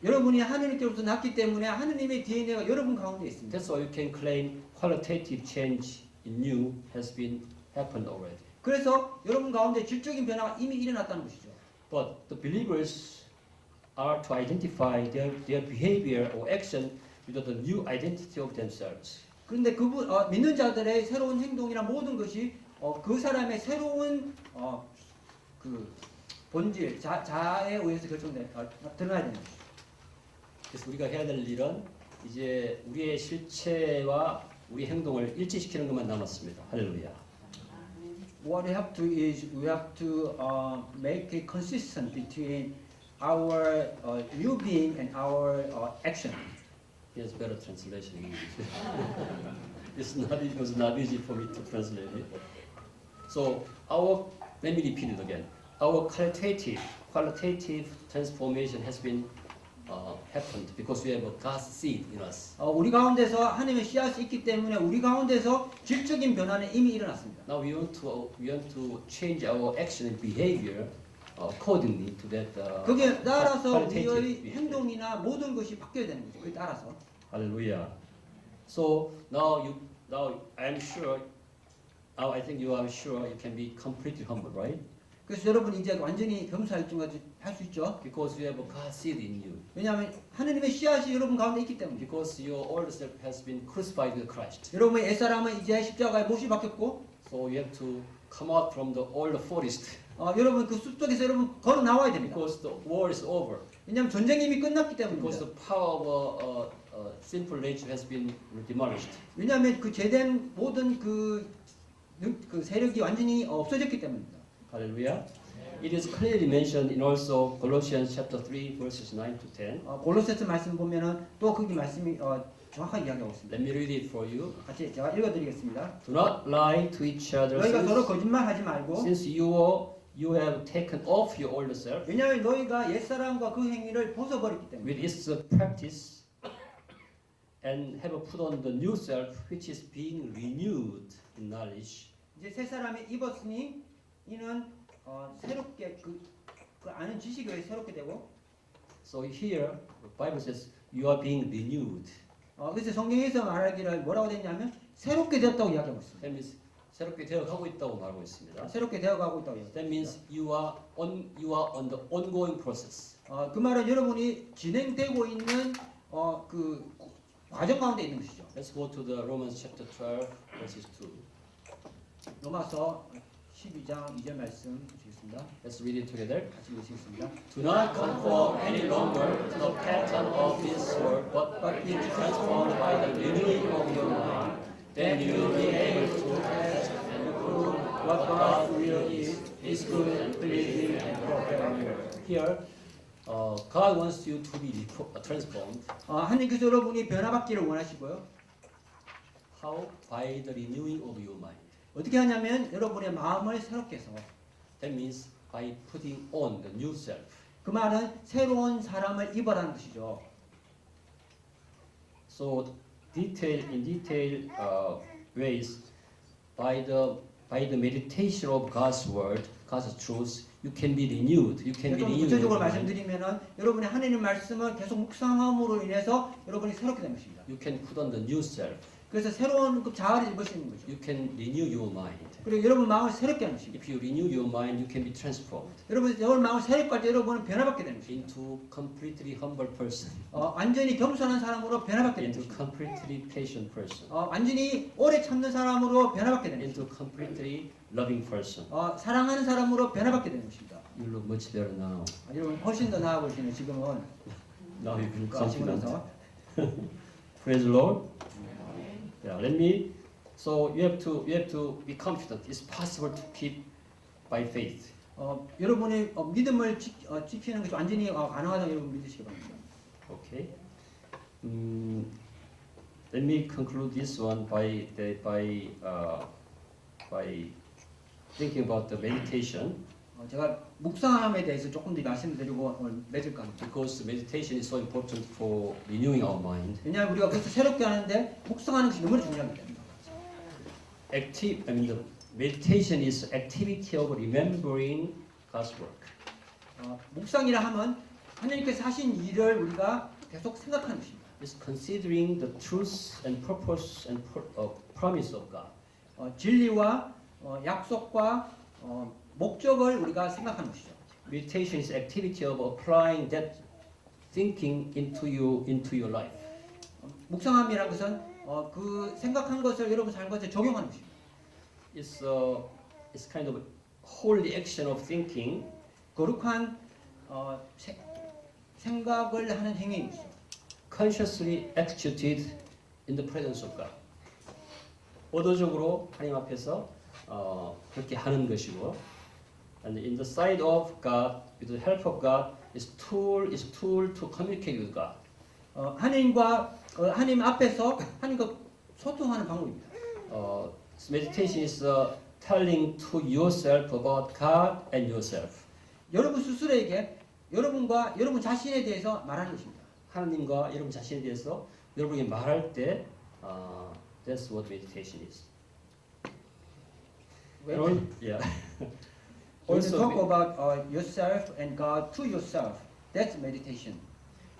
여러분이 하느님께로부터 났기 때문에 하느님의 DNA가 여러분 가운데 있습니다. That's why you can claim qualitative change in you has been happened already. 그래서 여러분 가운데 질적인 변화가 이미 일어났다는 것이죠. But the believers are to identify their behavior or action with the new identity of themselves. 그런데 믿는 자들의 새로운 행동이나 모든 것이 그 사람의 새로운 그 본질, 자아에 의해서 드러나야 되는 것이죠. 그래서 우리가 해야 될 일은 이제 우리의 실체와 우리 행동을 일치시키는 것만 남았습니다. 할렐루야. What we have to is we have to make it consistent between our new being and our action. Here's better translation in English. It was not easy for me to translate it. So let me repeat it again. Our qualitative transformation has been happened because we have a God's seed in us. 우리 가운데서 하나님의 씨앗이 있기 때문에 우리 가운데서 질적인 변화는 이미 일어났습니다. Now we want to change our action and behavior accordingly to that. 거기에 따라서 qualitative 우리의 behavior. 행동이나 모든 것이 바뀌어야 되는 거죠. 그에 따라서. Hallelujah. So now I think you are sure you can be completely humble, right? 그래서 여러분 이제 완전히 겸손할증까지 할 수 있죠. Because you have a God's seed in you. 왜냐하면 하나님의 씨앗이 여러분 가운데 있기 때문에. Because your old self has been crucified with Christ. 여러분의 옛사람은 이제 십자가에 못이 박혔고, So you have to come out from the old forest. 여러분 그 숲 속에서 여러분 걸어 나와야 됩니다. Because the war is over. 왜냐하면 전쟁이 이미 끝났기 Because 때문입니다. the power of sinful nature has been demolished. 왜냐하면 그 죄된 모든 그 세력이 완전히 없어졌기 때문입니다. Hallelujah. It is clearly mentioned in also Colossians chapter 3 verses 9 to 10. 골로새서 말씀 보면은 또 거기 말씀이 정확하게 이야기하고 있습니다. Let me read it for you. 같이 제가 읽어드리겠습니다. Do not lie to each other 너희가 서로 since, 거짓말하지 말고, since you have taken off your old self 왜냐하면 너희가 옛사람과 그 행위를 벗어버렸기 때문에. with its practice and have put on the new self which is being renewed in knowledge. 이제 새 사람이 입었으니 이는 새롭게 그 아는 지식에 의해 새롭게 되고. So here the Bible says you are being renewed. 그래서 성경에서 말하기를 뭐라고 됐냐면 새롭게 되었다고 이야기하고 있습니다. That means 새롭게 되어가고 있다고 말하고 있습니다. 새롭게 되어가고 있다고 이야기합니다. That means you are on the ongoing process. 그 말은 여러분이 진행되고 있는 그 과정 가운데 있는 것이죠. Let's go to the Romans chapter 12 verses 2. 로마서 12장 2절 말씀 보시겠습니다. Let's read it together. 같이 보시겠습니다. Do not conform any longer to the pattern of this world, but be transformed by the renewing of your mind. Then you will be able to test and prove what God's will is, His good and pleasing and perfect will. Here, God wants you to be transformed. 하나님께서 여러분이 변화받기를 원하시고요. How? By the renewing of your mind. 어떻게 하냐면 여러분의 마음을 새롭게 해서 That means by putting on the new self. 그 말은 새로운 사람을 입어라는 것이죠. So in detail ways, by the meditation of God's word, God's truth, you can be renewed. You can be 좀 renewed. 구체적으로 말씀드리면은 여러분이 하나님 말씀을 계속 묵상함으로 인해서 여러분이 새롭게 되는 것입니다. You can put on the new self. 그래서 새로운 그 자아를 입으시는 거죠. You can renew your mind. 그리고 여러분 마음을 새롭게 하는 것입니다. If you renew your mind, you can be transformed 여러분 마음을 새롭게 할 때 여러분은 변화받게 되는 것입니다. into completely humble person, 완전히 겸손한 사람으로 변화받게 되는 into 것입니다. completely patient person, 완전히 오래 참는 사람으로 변화받게 되는 것입니다. into completely loving person. 사랑하는 사람으로 변화받게 되는 것입니다. You look much better now. 여러분 훨씬 더 나아 보시는 지금은 Now you feel 지고 confident. 나서 Praise the Lord. Yeah, let me. So you have to be confident. It's possible to keep by faith. 여러분이 믿음을 지키는 것이 완전히 가능하다고 여러분 믿으시기 바랍니다. Okay. Let me conclude this one by thinking about the meditation, 제가 묵상함에 대해서 조금 더 말씀드리고 오늘 맺을까 합니다. because meditation is so important for renewing our mind. 왜냐하면 우리가 그것을 새롭게 하는데 묵상하는 것이 너무 중요합니다. The meditation is activity of remembering God's work. 묵상이라 하면 하나님께서 하신 일을 우리가 계속 생각하는 것입니다. It's considering the truth and purpose and promise of God. 진리와 약속과 목적을 우리가 생각하는 것이죠. Meditation is activity of applying that thinking into your life. 묵상함이라는 것은 그 생각한 것을 여러분 삶 것에 적용하는 것입니다. It's kind of holy action of thinking. 거룩한 생각을 하는 행위입니다. Consciously executed in the presence of God. 의도적으로 하나님 앞에서 그렇게 하는 것이고, and in the sight of God, with the help of God, is tool to communicate with God. 하나님과 하나님 앞에서 하나님과 소통하는 방법입니다. Meditation is telling to yourself about God and yourself. 여러분 스스로에게 여러분과 여러분 자신에 대해서 말하는 것입니다. 하나님과 여러분 자신에 대해서 여러분이 말할 때, that's what meditation is. When Yeah. you Also, talk about yourself and God to yourself, that's meditation.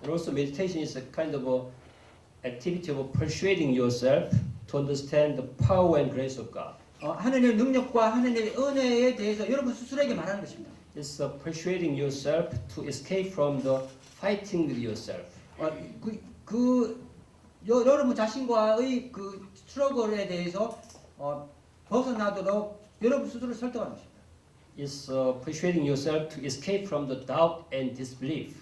and also meditation is a kind of a activity of persuading yourself to understand the power and grace of God. 하나님의 능력과 하나님의 은혜에 대해서 여러분 스스로에게 말하는 것입니다. It's persuading yourself to escape from the fighting with yourself. 여러분 자신과의 그 스트러글에 대해서 벗어나도록 여러분 스스로 설득하는 것입니다. It's persuading yourself to escape from the doubt and disbelief.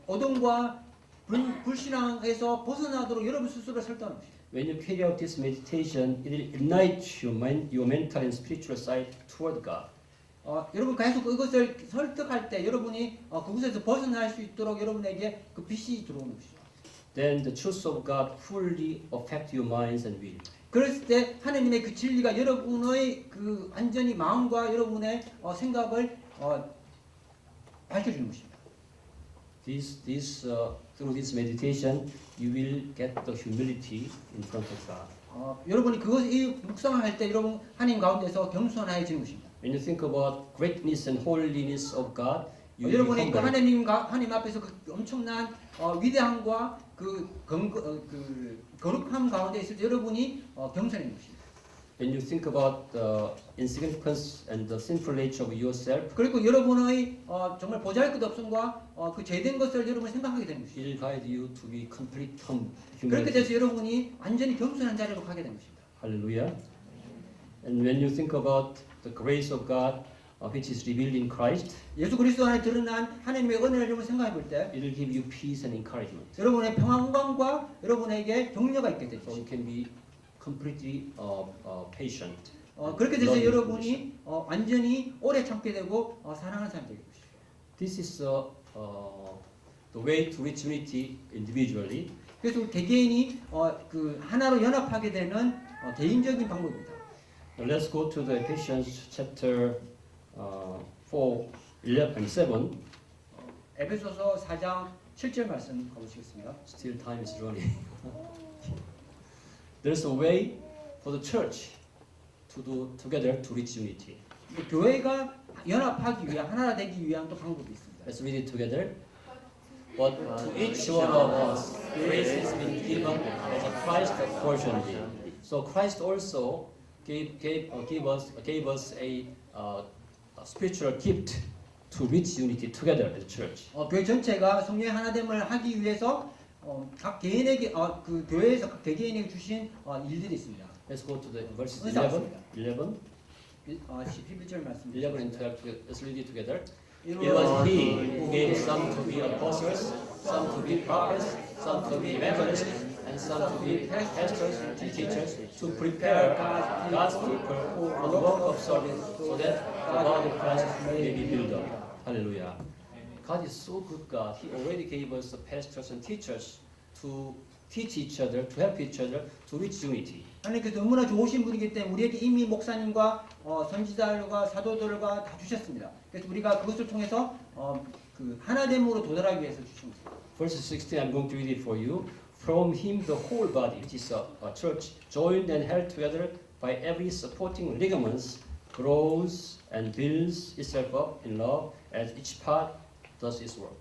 어둠과 불신앙에서 벗어나도록 여러분 스스로 설득하는 것입니다. When you carry out this meditation, it will ignite your mental and spiritual side toward God. 여러분 계속 그것을 설득할 때 여러분이 그곳에서 벗어날 수 있도록 여러분에게 그 빛이 들어오는 것이죠. Then the truth of God fully affect your minds and will. 그랬을 때 하나님의 그 진리가 여러분의 그 완전히 마음과 여러분의 생각을 밝혀주는 것입니다. Through this meditation, you will get the humility in front of God. 여러분이 이 묵상을 할 때 여러분 하나님 가운데서 겸손해지는 것입니다. When you think about greatness and holiness of God, you will be 여러분이 그 humble. 하나님 앞에서 그 엄청난 위대함과 거룩함 가운데 있을 때 여러분이 겸손해지는 것입니다. When you think about the insignificance and the sinful nature of yourself, 그리고 여러분의 정말 보잘것없음과 그 죄된 것을 여러분이 생각하게 되는 it 것입니다. will guide you to be complete 그렇게 humility. 돼서 여러분이 완전히 겸손한 자리로 가게 된 것입니다. Hallelujah. And when you think about the grace of God, which is revealed in Christ, 예수 그리스도 안에 드러난 하나님의 은혜를 여러분 생각해 볼 때 it will give you peace and encouragement. 여러분의 평안감과 여러분에게 격려가 있게 되죠. So you can be completely patient. 그렇게 돼서 loving 여러분이 완전히 오래 참게 되고 사랑하는 사람이 되게 되죠. This is the way to reach unity individually. 그래서 개개인이 그 하나로 연합하게 되는 개인적인 방법입니다. Now let's go to the Ephesians chapter 4, 11 and 7. 에베소서 4장 7절 말씀 가보시겠습니다. Still time is running. There's a way for the church to do together to reach unity. 교회가 연합하기 위한 하나 되기 위한 또 방법이 있습니다. Let's read it together. But to each one of us, grace has been given as a Christ apportioned. So Christ also gave us a spiritual gift to reach unity together as a church. 교회 전체가 성령의 하나됨을 하기 위해서 각 개인에게 그 교회에서 각 개개인에게 주신 일들이 있습니다. Let's go to the verses 의사 11, 없습니다. 11, 11절 말씀. 11 and 12. Let's read it together. It It was He who gave some to be apostles, some to be prophets, some to be evangelists, and some to be pastors and teachers, to prepare God's people for the work of service, so that the body of Christ may be built up. Hallelujah. God is so good, God. He already gave us the pastors and teachers to teach each other, to help each other, to reach unity. 하나님께서 너무나 좋으신 분이기 때문에 우리에게 이미 목사님과 선지자들과 사도들과 다 주셨습니다. 그래서 우리가 그것을 통해서 그 하나됨으로 도달하기 위해서 주신 것입니다. Verse 16, I'm going to read it for you. From him the whole body, which is a church, joined and held together by every supporting ligaments, grows and builds itself up in love as each part does its work.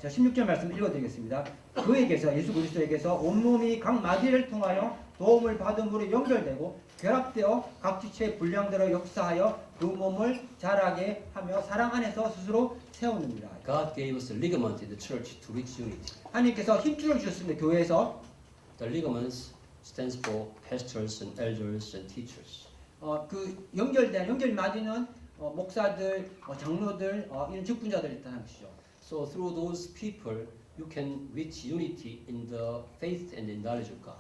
자 16절 말씀 읽어드리겠습니다. 그에게서 예수 그리스도에게서 온몸이 각 마디를 통하여 도움을 받음으로 연결되고 결합되어 각 지체의 분량대로 역사하여 그 몸을 자라게 하며 사랑 안에서 스스로 세우느니라. God gave us a ligament in the church to reach unity. 하나님께서 힘줄을 주셨습니다. 교회에서 The ligaments stands for pastors and elders and teachers. 그 연결 마디는 목사들, 장로들, 이런 직분자들을 뜻하는 것이죠. So through those people, you can reach unity in the faith and in knowledge of God.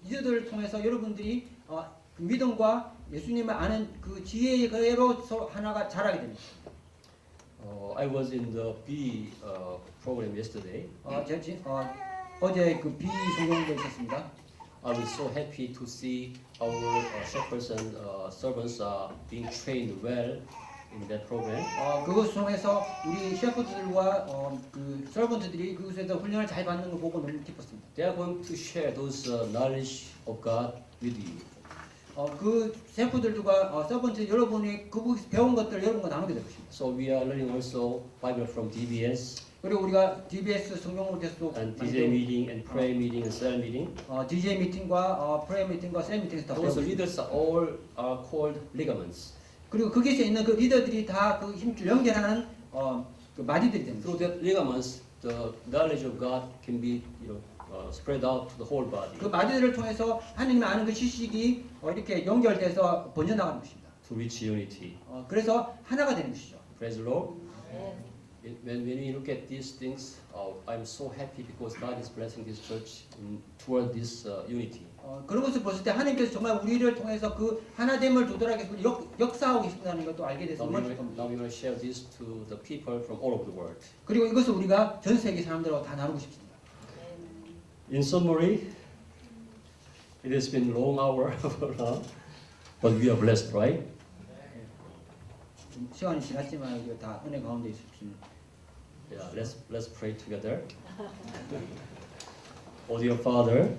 이들을 통해서 여러분들이 그 믿음과 예수님을 아는 그 지혜로 서로 하나가 자라게 됩니다. I was in the B program yesterday. 어제 그 B 성경도 있었습니다. I was so happy to see our shepherds and servants are being trained well in that program. 그것 통해서 우리 셰프들과 그 서번트들이 그곳에서 훈련을 잘 받는 걸 보고 너무 기뻤습니다. They are going to share those knowledge of God with you. 그 셰프들과 서번트 여러분이 그곳에서 배운 것들 여러분과 나누게 될 것입니다. So we are learning also Bible from DBS 그리고 우리가 DBS 성경을 계속 and DJ meeting and prayer meeting and cell meeting. DJ 미팅과 프레이 미팅과 셀 미팅에서 다 Those 배우고 leaders are all called ligaments. 그리고 거기서 있는 그 리더들이 다 그 힘줄 연결하는 그 마디들이 됩니다. Through that ligaments, the knowledge of God can be, spread out to the whole body 그 마디들을 통해서 하나님이 아는 그 지식이 이렇게 연결돼서 번져나가는 것입니다. to reach unity. 그래서 하나가 되는 것이죠. Praise the Lord. When we look at these things, I'm so happy because God is blessing this church toward this unity. 그런 것을 봤을 때 하나님께서 정말 우리를 통해서 그 하나됨을 도달하게 역사하고 계신다는 것도 알게 돼서 Now 정말 we 기쁩니다. want to share this to the people from all over the world. 그리고 이것을 우리가 전 세계 사람들하고 다 나누고 싶습니다. In summary, it has been long hour, but we are blessed, right? 좀 시간이 지났지만 우리가 다 은혜 가운데 있습니다. Yeah, let's pray together. Oh dear Father,